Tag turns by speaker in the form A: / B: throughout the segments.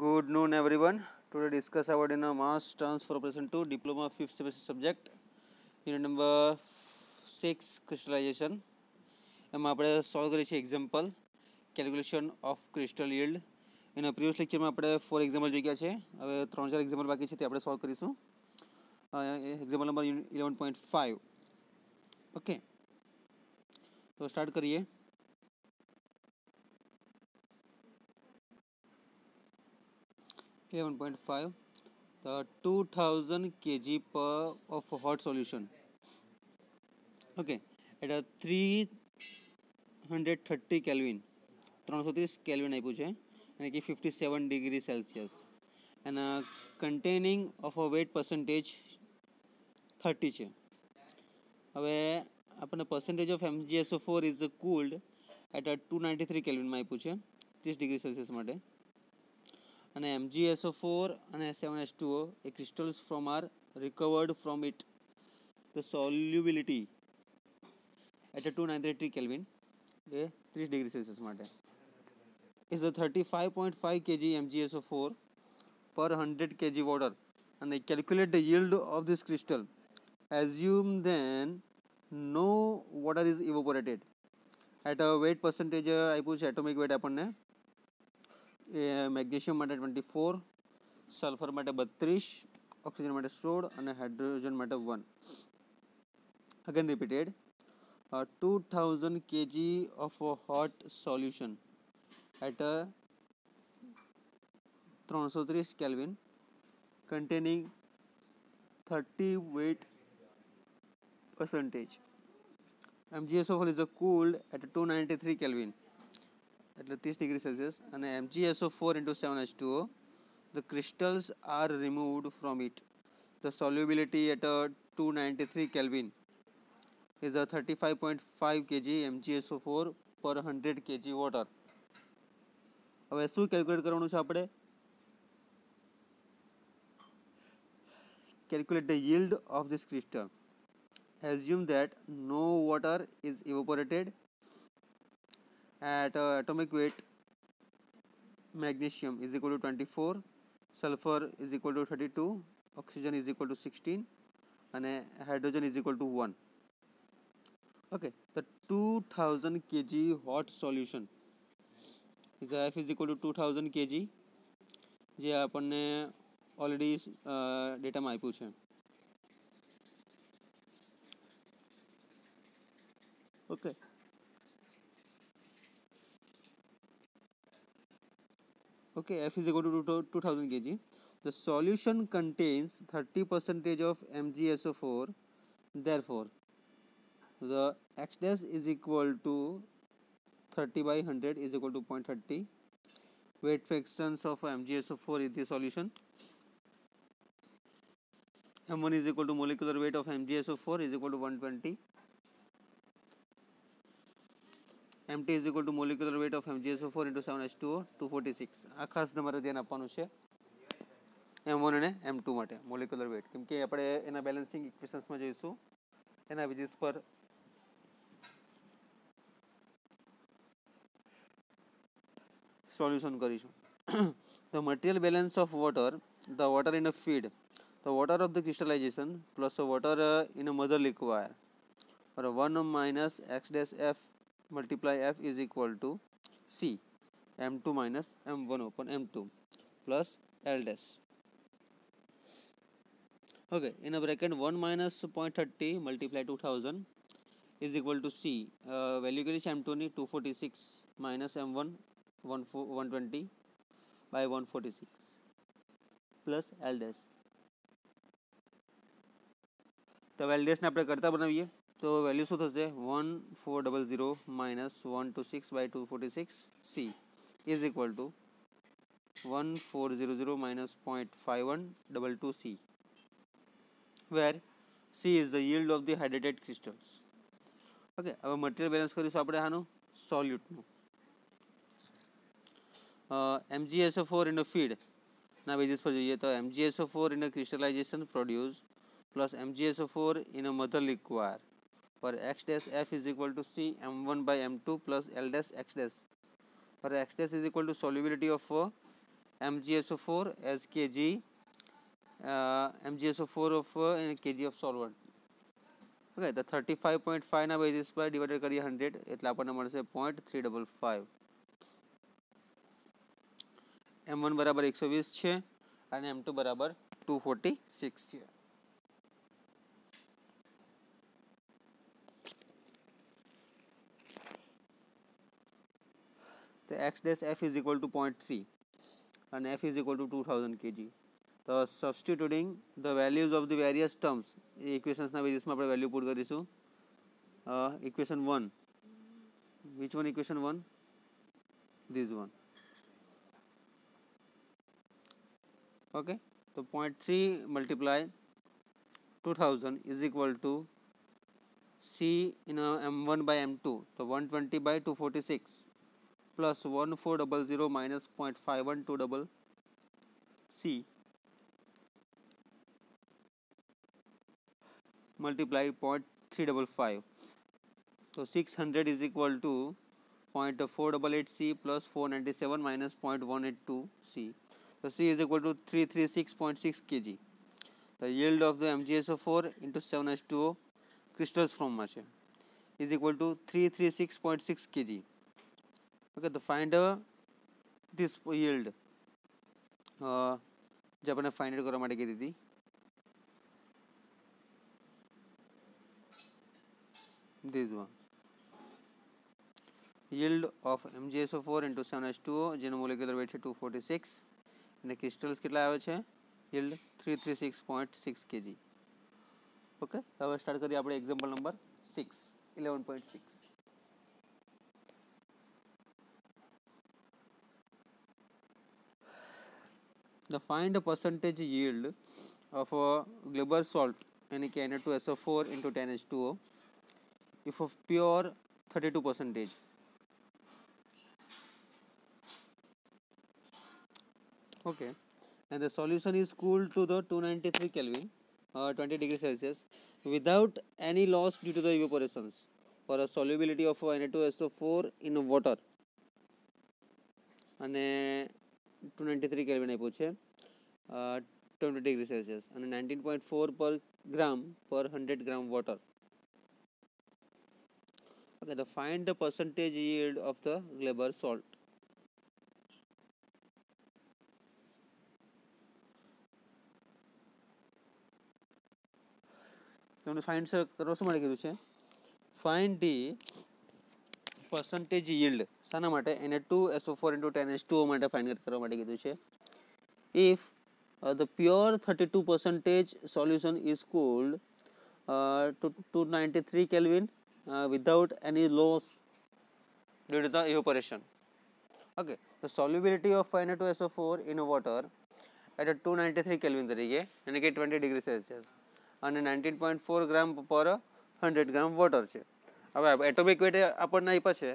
A: Good noon, everyone. Today discuss about mass transfer operation to diploma 5th semester subject. Unit number 6 crystallization. એમાં આપણે solve કરીએ છીએ example calculation of crystal yield. એના previous લેક્ચરમાં આપણે 4 example જોઈ ગયા છે. હવે 3-4 એક્ઝામ્પલ બાકી છે તે આપણે સોલ્વ કરીશું. Example number 11.5. ઓકે, તો સ્ટાર્ટ કરીએ. The 2000 kg of hot solution, okay, at a 330 Kelvin, 330 Kelvin આપ્યું છે અને કે 57 degree Celsius and containing of a weight percentage 30 છે. હવે આપણને percentage of MgSO4 is cooled at a 293 Kelvin માં આપ્યું છે 30 degree Celsius માટે. અને MgSO4 અને S7H2O A crystals from are recovered from it. The solubility at a 293 Kelvin A 30 degree Celsius માટે is the 35.5 kg MgSO4 per 100 kg water, and they calculate the yield of this crystal. Assume then no water is evaporated at a weight percentage આપ્યું છે atomic weight આપણને magnesium માટે 24, sulphur માટે 32, oxygen માટે 16 અને hydrogen માટે 1. Again repeated, 2000 kg of a hot solution at a 330 Kelvin containing 30 weight percentage. MgSO4 is cooled at 293 Kelvin, એટલે 30 degree Celsius, અને MgSO4 into 7H2O, the crystals are removed from it. The solubility at 293 Kelvin is a 35.5 kg MgSO4 per 100 kg water. હવે શું calculate કરવાનું છે આપણે? Calculate the yield of this crystal. Assume that no water is evaporated at atomic weight magnesium is equal to 24, sulfur is equal to 32, oxygen is equal to 16 and hydrogen is equal to 1. Okay, the 2000 kg hot solution is F is equal to 2000 kg જે આપણને already ડેટામાં આપ્યું છે. Okay, okay, F is equal to 2000 kg. The solution contains 30% of MgSO4. Therefore, the X dash is equal to 30 by 100 is equal to 0.30. Weight fractions of MgSO4 in the solution. M1 is equal to molecular weight of MgSO4 is equal to 120. MT is equal to molecular weight of MgSO4 into 7H2O 246. આ ખાસ તમારે ધ્યાન આપવાનું છે M1 અને M2 માટે molecular wet, કેમ કે આપણે એના બેલેન્સિંગ ઇક્વેશન્સમાં જોઈશું, એના બેઝિસ પર સોલ્યુશન કરીશું. The material balance of water, the water in a feed, the water of the crystallization plus the water in a mother liquor, or 1 minus X dash F multiply F is equal to C M2 minus M1 upon M2 plus L dash. Okay, in a bracket 1 minus 0.30 multiply 2000 is equal to C, value કરી છે M2 ની 246 minus M1 120 by 146 plus L dash. તો L dash ને આપણે કરતા બનાવીએ તો value શું થશે? 1400 minus 126 by 246 C is equal to 1400 minus 0.5122 C, where C is the yield of the hydrated crystals. Okay, હવે મટીરિયલ બેલેન્સ કરીશું આપણે આનું સોલ્યુટનું. MgSO4 in a feed ના બેઝિસ પર જોઈએ તો MgSO4 in a crystallization produce plus MgSO4 in a mother liquor, where X dash F is equal to C M1 by M2 plus L dash X dash, where X dash is equal to solubility of MgSO4 as kg, MgSO4 of kg of solvent. Okay, the 35.5 ના basis પર divided કરીએ 100 એટલે આપણને મળશે 0.355. M1 બરાબર 120 છે અને M2 બરાબર 246 છે. તો x dash f is equal to 0.3 and f is equal to 2000 kg. So substituting the values of the various terms, equations ના બેઝિસમાં આપણે વેલ્યુ પુટ કરીશું. Equation 1, which one? Equation 1, this one. Okay, so 0.3 multiply 2000 is equal to C in M1 by M2, so 120 by 246 plus 1400 minus 0.512 C multiply 0.355. So 600 is equal to 0.488 C plus 497 minus 0.182 C. So C is equal to 336.6 kg. The yield of the MgSO4 into 7H2O crystals from છે is equal to 336.6 kg. Okay, to find this yield, જે આપણે find કરવા માટે કીધી હતી, this one, yield of MgSO4 into 7H2O જેનો molecular weight છે 246 અને ક્રિસ્ટલ્સ કેટલા આવે છે yield 336.6 kg. ઓકે, હવે સ્ટાર્ટ કરીએ આપણે example number 6 11.6. The find the percentage yield of a Glauber salt Na2SO4 into 10H2O if of pure 32%. Okay, and the solution is cooled to the 293 Kelvin, 20 degrees Celsius, without any loss due to the evaporations for a solubility of Na2SO4 in water. અને 293 kelvin આપ્યું છે, 20 degree Celsius અને 19.4 પર ગ્રામ પર 100 ગ્રામ water. Okay, the find the percentage yield of the Glauber salt. તમને find કરો શું માટે કીધું છે? ફાઇન્ડ ધી percentage yield શાના માટે? Na2SO4 into 10H2O માટે ફાઇન્ડ કરવા માટે કીધું છે. If the pure 32% solution is cooled to 293 Kelvin without any loss due to the evaporation. Okay, the solubility of Na2SO4 in water at a 293 Kelvin તરીકે એટલે કે 20 ડિગ્રી સેલ્સિયસ અને 19.4 ગ્રામ પર 100 ગ્રામ વોટર છે. હવે એટોમિક વેટ આપણને આપ્યા છે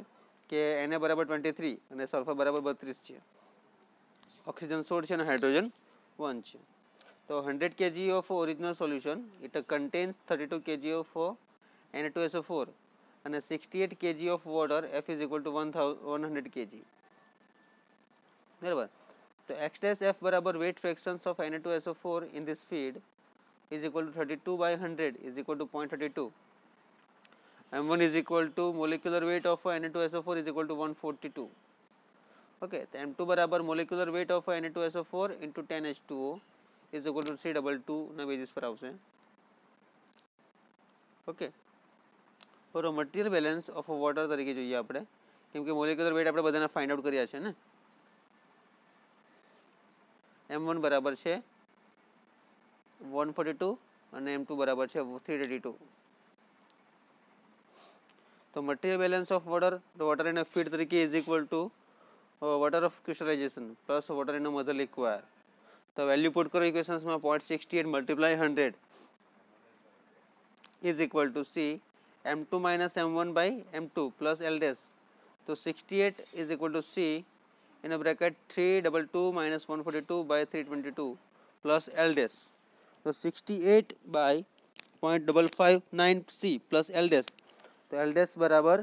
A: કે Na બરાબર 23 અને સલ્ફર બરાબર 32 છે, ઓક્સિજન 16 છે અને હાઇડ્રોજન 1 છે. તો 100 kg of original solution, it contains 32 kg of Na2SO4 and 68 kg of water. F is equal to 100 kg. બરાબર. તો x dash f બરાબર weight fractions of Na2SO4 in this feed is equal to 32 by 100 is equal to 0.32. M1 is equal to molecular weight of Na2SO4 is equal to 142. Okay, તો M2 બરાબર molecular weight of Na2SO4 into 10H2O is equal to 322 ના basis પર આવશે. Okay, for material balance of water તરીકે જોઈએ આપણે, કેમ કે મોલેક્યુલર વેટ આપણે બધાને ફાઇન્ડ આઉટ કર્યા છે ને. M1 બરાબર છે 142 અને M2 બરાબર છે 382. તો material balance of water in a feed તરીકે is equal to water of crystallization plus water in a mother liquor. તો વેલ્યુ પુટ કરો ઇક્વેશન્સમાં, 0.68 multiply 100 is equal to C M2 minus M1 by M2 plus L dash. So 68 is equal to C in a bracket 322 minus 142 by 322 plus L dash. So 68 by 0.559 C plus L dash. तो L dash बराबर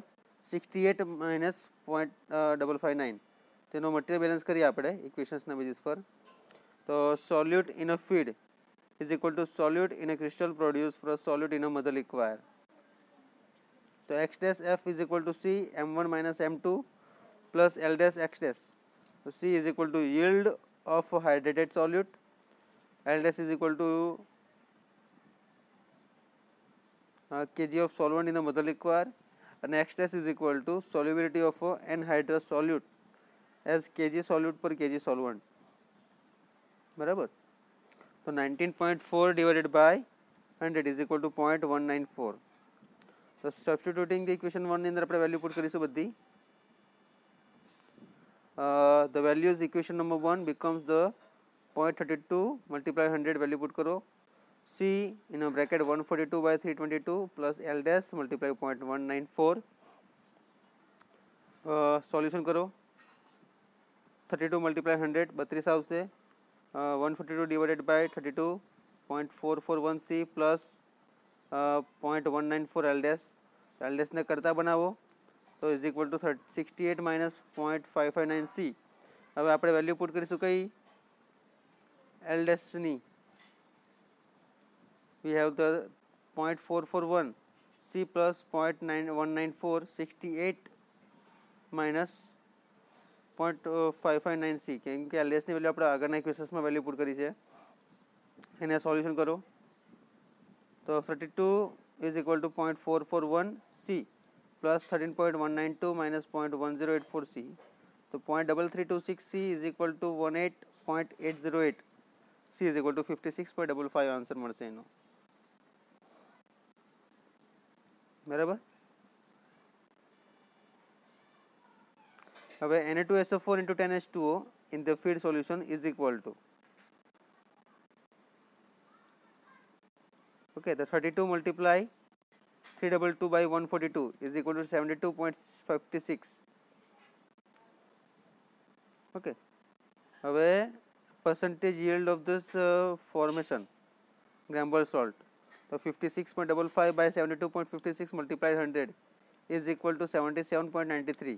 A: 68 minus 0.559 તેનો material balance કરીએ આપણે ઇક્વેશન્સના basis પર. તો solute in a feed is equal to solute in a crystal produce plus solute in a mother liquor. તો x dash f is equal to c m1 minus m2 plus l dash x dash. So c is equal to yield of hydrated solute, l dash is equal to kg of solvent in the mother liquor, and x dash is equal to solubility of anhydrous solute as kg solute per kg solvent. बराबर. तो 19.4 divided by 100 is equal to 0.194. So substituting the equation 1 ની અંદર આપણે value put કરીશું બધી. The values equation number 1 becomes the 0.32 multiply 100 value put करो. C in a bracket 142 by 322 plus L dash multiply 0.194. Solution करो. 32 multiply 100 32 આવશે. 142 divided by 32 0.441 C plus 0.194 L dash. L dash ને કરતા બનાવો. તો is equal to 68 minus 0.559 C. હવે આપણે value put કરીશું કઈ એલ ડેશની. We have the 0.441 C plus 0.194 68 minus 0.559 C, કેમ કે એલ ડેશની વેલ્યુ આપણે આગળના ઇક્વેશન્સમાં વેલ્યુ પુટ કરી છે. એને સોલ્યુશન કરો. તો 32 is equal two 0.441 C plus 13.192 minus 0.1084 C. So 0.3326 C is equal to 18.808 C is equal to 56.55 answer મળશે એનો. બરાબર. હવે Na2SO4 into 10H2O in the feed solution is equal to, okay, the 32 multiply 322 by 142 is equal to 72.56. Okay. હવે percentage yield of this formation Granule salt. So 56.55 by 72.56 multiplied 100 is equal to 77.93.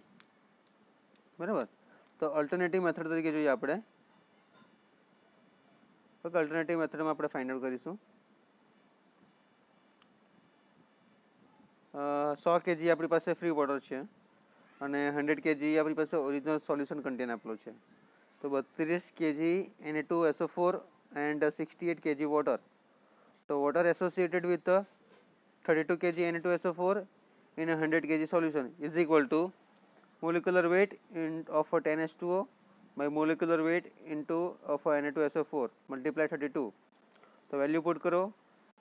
A: બરાબર. તો alternative method તરીકે જોઈએ આપણે. Okay, alternative મેથડમાં આપણે find out કરીશું. 100 kg આપણી પાસે ફ્રી વોટર છે અને 100 kg આપણી પાસે ઓરિજિનલ સોલ્યુશન કન્ટેન આપેલો છે. તો 32 kg Na2SO4 and 68 kg water. So water associated with 32 kg Na2SO4 in a 100 kg solution is equal to molecular weight of 10H2O by molecular weight into of Na2SO4 multiply 32. તો value put કરો.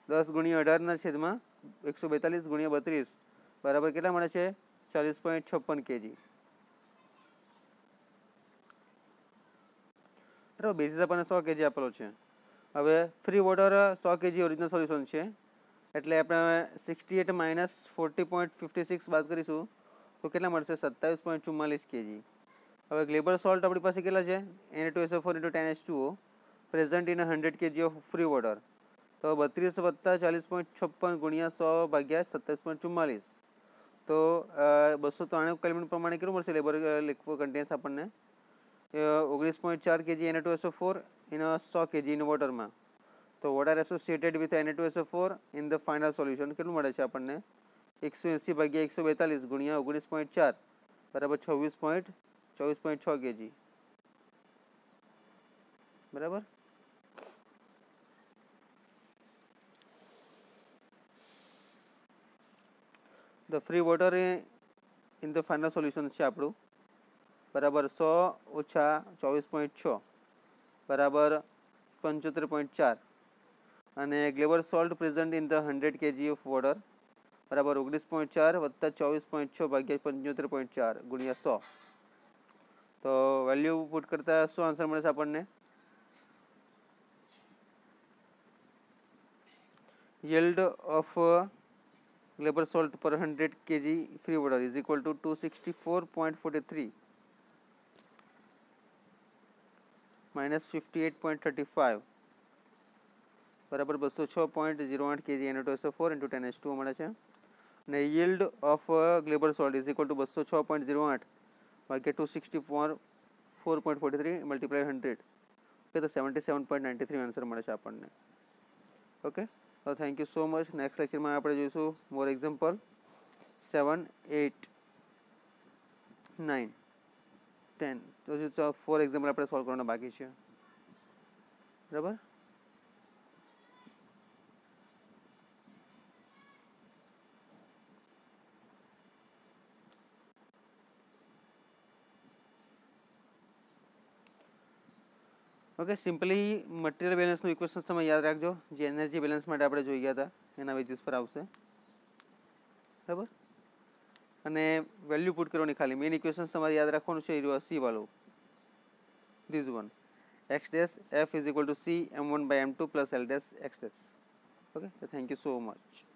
A: 10 ગુણ્યા 18 ના છેદમાં 142 ગુણ્યા 32 બરાબર કેટલા મળે છે 40.56 kg. બરાબર. બેઝિસ આપણને 100 kg આપેલો છે. હવે free water 100 kg original solution છે એટલે આપણે 68 માઇનસ 40.56 બાદ કરીશું તો કેટલા મળશે 27.44 kg. હવે ગ્લેબર સોલ્ટ આપણી પાસે કેટલા છે Na2SO4 into 10H2O present in 100 kg of free water. તો 32 વત્તા 40.56 ગુણ્યા 100 ભાગ્યા 27.44 તો 293 કેલ્વિન પ્રમાણે કેટલું મળશે લેબર લિક્વિડ કન્ટેન્સ આપણને 19.4 kg Na2SO4 in 100 kg in વોટરમાં. તો water associated with Na2SO4 in the final solution કેટલું મળે છે આપણને 180 ભાગ્યા 142 ગુણ્યા 19.4 બરાબર 24.6 kg. બરાબર. The free water in the final solution છે આપણું બરાબર 100 ઓછા 24.6 બરાબર 75.4 અને Glauber salt present in the 100 kg of water બરાબર 19.4 વત્તા 24.6 ભાગ્યા 75.4 ગુણ્યા 100. તો વેલ્યુ પુટ કરતા શું આન્સર મળે છે આપણને yield of Glaber salt per 100 kg free water is equal to 264.43 minus 58.35 બરાબર 206.08 kg Na2SO4 into 10H2O મળે છે. અને yield of Glaber salt is equal to 206.08 ભાગ્યા 264 4.43 મલ્ટીપ્લાય 100, ઓકે, તો 77.93 આન્સર મળે છે આપણને. ઓકે, તો thank you so much. Next લેક્ચરમાં આપણે જોઈશું મોર એક્ઝામ્પલ 7, 8, 9, 10. તો 4 એક્ઝામ્પલ આપણે સોલ્વ કરવાના બાકી છે. બરાબર. ઓકે, સિમ્પલી મટીરિયલ બેલેન્સનું ઇક્વેશન તમે યાદ રાખજો, જે એનર્જી બેલેન્સ માટે આપણે જોઈ ગયા હતા એના બેઝિસ પર આવશે. બરાબર. અને વેલ્યુ પુટ કરવાની ખાલી. મેઇન ઇક્વેશન તમારે યાદ રાખવાનું છે સી વાળું, this one, x dash f is equal two c m1 by m2 plus l dash x dash. Okay, thank you so much.